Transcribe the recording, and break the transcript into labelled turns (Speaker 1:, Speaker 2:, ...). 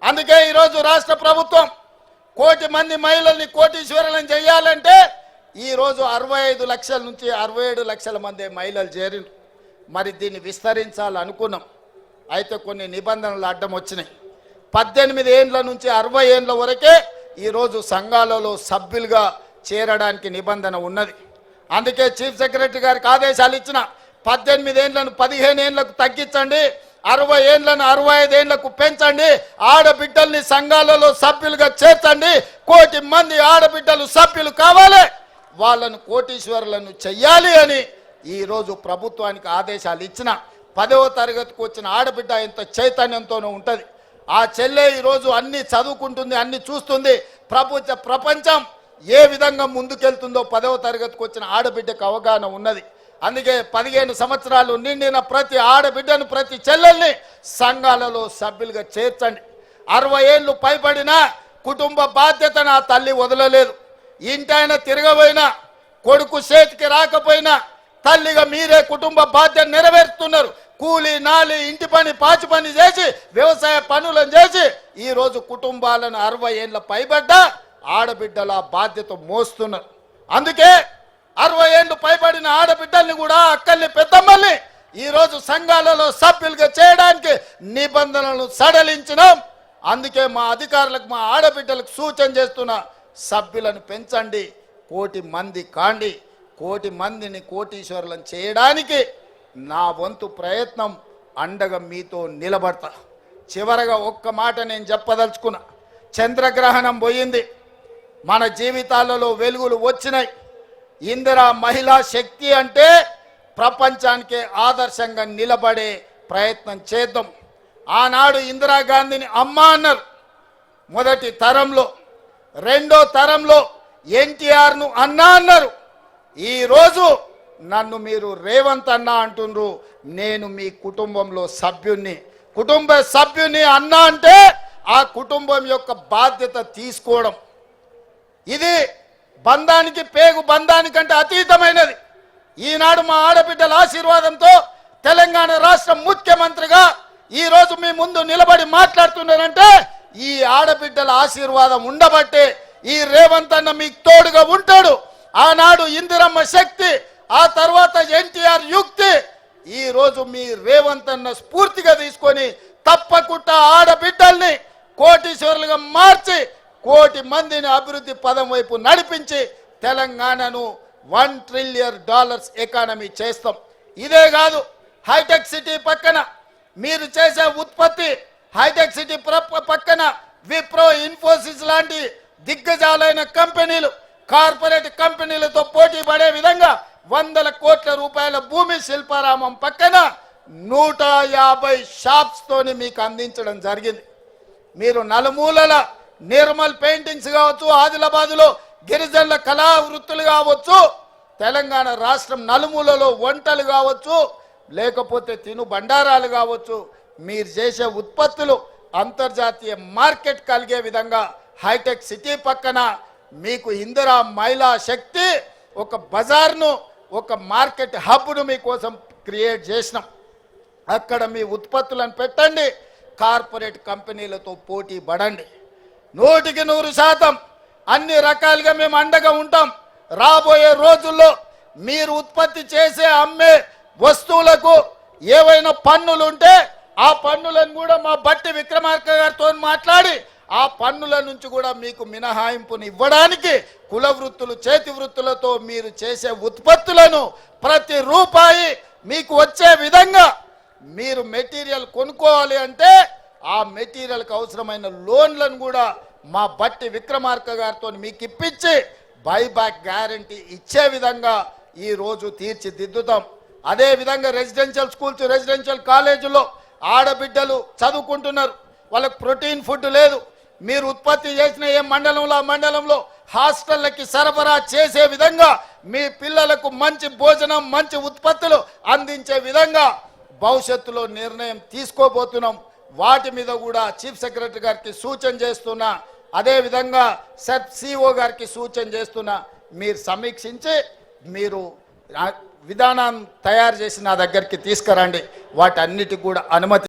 Speaker 1: అందుకే ఈరోజు రాష్ట్ర ప్రభుత్వం కోటి మంది మహిళల్ని కోటీశ్వరులను చేయాలంటే ఈరోజు 65 లక్షల నుంచి 67 లక్షల మంది మహిళలు చేరిరు. మరి దీన్ని విస్తరించాలనుకున్నాం. అయితే కొన్ని నిబంధనలు అడ్డం వచ్చినాయి. 18 ఏండ్ల నుంచి 60 ఏండ్ల వరకే ఈరోజు సంఘాలలో సభ్యులుగా చేరడానికి నిబంధన ఉన్నది. అందుకే చీఫ్ సెక్రటరీ గారికి ఆదేశాలు ఇచ్చిన 18 ఏండ్లను 15 ఏండ్లకు తగ్గించండి, 60 ఏండ్లను 65 ఏండ్లకు పెంచండి, ఆడబిడ్డల్ని సంఘాలలో సభ్యులుగా చేర్చండి. కోటి మంది ఆడబిడ్డలు సభ్యులు కావాలి, వాళ్ళను కోటీశ్వరులను చెయ్యాలి అని ఈరోజు ప్రభుత్వానికి ఆదేశాలు ఇచ్చిన 10వ తరగతికి వచ్చిన ఆడబిడ్డ ఎంత చైతన్యంతోనూ ఉంటుంది. ఆ చెల్లె ఈరోజు అన్ని చదువుకుంటుంది, అన్ని చూస్తుంది. ప్రపంచం ఏ విధంగా ముందుకెళ్తుందో 10వ తరగతికి వచ్చిన ఆడబిడ్డకు అవగాహన ఉన్నది. అందుకే 15 సంవత్సరాలు నిండిన ప్రతి ఆడబిడ్డను, ప్రతి చెల్లెల్ని సంఘాలలో సభ్యులుగా చేర్చండి. 60 ఏళ్ళు పైబడిన కుటుంబ బాధ్యత నా తల్లి వదలలేదు. ఇంటైన తిరగబోయినా, కొడుకు చేతికి రాకపోయినా తల్లిగా మీరే కుటుంబ బాధ్యత నెరవేరుస్తున్నారు. కూలి నాలి ఇంటి పని పాచి పని చేసి వ్యవసాయ పనులను చేసి ఈరోజు కుటుంబాలను 60 ఏళ్ళ పైబడ్డ ఆడబిడ్డల బాధ్యత మోస్తున్నారు. అందుకే 60 ఏళ్ళు పైబడిన ఆడబిడ్డల్ని కూడా అక్కల్ని పెద్దమ్మల్ని ఈరోజు సంఘాలలో సభ్యులుగా చేయడానికి నిబంధనలను సడలించినాం. అందుకే మా అధికారులకు, మా ఆడబిడ్డలకు సూచన చేస్తున్న సభ్యులను పెంచండి, కోటి మంది కాండి. కోటి మందిని కోటీశ్వరులను చేయడానికి నా వంతు ప్రయత్నం అండగా మీతో నిలబడతా. చివరగా ఒక్క మాట నేను చెప్పదలుచుకున్నా. చంద్రగ్రహణం పోయింది, మన జీవితాలలో వెలుగులు వచ్చినాయి. ఇందిరా మహిళా శక్తి అంటే ప్రపంచానికే ఆదర్శంగా నిలబడే ప్రయత్నం చేద్దాం. ఆనాడు ఇందిరాగాంధీని అమ్మ అన్నారు మొదటి తరంలో, రెండో తరంలో ఎన్టీఆర్ను అన్న అన్నారు. ఈరోజు నన్ను మీరు రేవంత్ అన్న అంటుండ్రు. నేను మీ కుటుంబంలో సభ్యుణ్ణి, కుటుంబ సభ్యుని అన్న అంటే ఆ కుటుంబం యొక్క బాధ్యత తీసుకోవడం. ఇది బంధానికి, పేగు బంధానికంటే అతీతమైనది. ఈనాడు మా ఆడబిడ్డల ఆశీర్వాదంతో తెలంగాణ రాష్ట్ర ముఖ్యమంత్రిగా ఈరోజు మీ ముందు నిలబడి మాట్లాడుతున్నానంటే ఈ ఆడబిడ్డల ఆశీర్వాదం ఉండబట్టే ఈ రేవంత్ అన్న మీకు తోడుగా ఉంటాడు. ఆనాడు ఇందిరమ్మ శక్తి, ఆ తర్వాత ఎన్టీఆర్ యుక్తి, ఈరోజు మీ రేవంత్ అన్న స్ఫూర్తిగా తీసుకొని తప్పకుండా ఆడబిడ్డల్ని కోటీశ్వరులుగా మార్చి కోటి మందిని అభివృద్ధి పదం వైపు నడిపించి తెలంగాణను $1 ట్రిలియన్ ఎకానమీ చేస్తాం. ఇదే కాదు, హైటెక్ సిటీ పక్కన మీరు చేసే ఉత్పత్తి, హైటెక్ సిటీ పక్కన విప్రో, ఇన్ఫోసిస్ లాంటి దిగ్గజాలైన కంపెనీలు, కార్పొరేట్ కంపెనీలతో పోటీ పడే విధంగా 100 కోట్ల రూపాయల భూమి శిల్పారామం పక్కన 150 షాప్స్ తోని మీకు అందించడం జరిగింది. మీరు నలుమూలల నిర్మల్ పెయింటింగ్స్ కావచ్చు, ఆదిలాబాదులో గిరిజనుల కళా వృత్తులు కావచ్చు, తెలంగాణ రాష్ట్రం నలుమూలలో వంటలు కావచ్చు, లేకపోతే తిను బండారాలు కావచ్చు, మీరు చేసే ఉత్పత్తులు అంతర్జాతీయ మార్కెట్ కలిగే విధంగా హైటెక్ సిటీ పక్కన మీకు ఇందిరా మహిళా శక్తి ఒక బజార్ను, ఒక మార్కెట్ హబ్ను మీకోసం క్రియేట్ చేసినాం. అక్కడ మీ ఉత్పత్తులను పెట్టండి, కార్పొరేట్ కంపెనీలతో పోటీ పడండి. 100% అన్ని రకాలుగా మేము అండగా ఉంటాం. రాబోయే రోజుల్లో మీరు ఉత్పత్తి చేసే అమ్మే వస్తువులకు ఏవైనా పన్నులు ఉంటే ఆ పన్నులను కూడా మా బట్టి విక్రమార్క గారితో మాట్లాడి ఆ పన్నుల నుంచి కూడా మీకు మినహాయింపుని ఇవ్వడానికి కుల వృత్తులు, చేతి వృత్తులతో మీరు చేసే ఉత్పత్తులను ప్రతి రూపాయి మీకు వచ్చే విధంగా మీరు మెటీరియల్ కొనుక్కోవాలి అంటే ఆ మెటీరియల్కి అవసరమైన లోన్లను కూడా మా బట్టి విక్రమార్క గారితో మీకు ఇప్పించి బైబ్యాక్ గ్యారంటీ ఇచ్చే విధంగా ఈరోజు తీర్చిదిద్దుతాం. అదేవిధంగా రెసిడెన్షియల్ స్కూల్స్, రెసిడెన్షియల్ కాలేజీల్లో ఆడబిడ్డలు చదువుకుంటున్నారు, వాళ్ళకు ప్రోటీన్ ఫుడ్ లేదు. మీరు ఉత్పత్తి చేసిన ఏ మండలంలో ఆ మండలంలో హాస్టళ్ళకి సరఫరా చేసే విధంగా మీ పిల్లలకు మంచి భోజనం, మంచి ఉత్పత్తులు అందించే విధంగా భవిష్యత్తులో నిర్ణయం తీసుకోబోతున్నాం. వాటి మీద కూడా చీఫ్ సెక్రటరీ గారికి సూచన చేస్తున్నా, అదేవిధంగా సిఓ గారికి సూచన చేస్తున్నా. మీరు సమీక్షించి మీరు విధానం తయారు చేసి నా దగ్గరికి తీసుకురండి. వాటన్నిటికి కూడా అనుమతి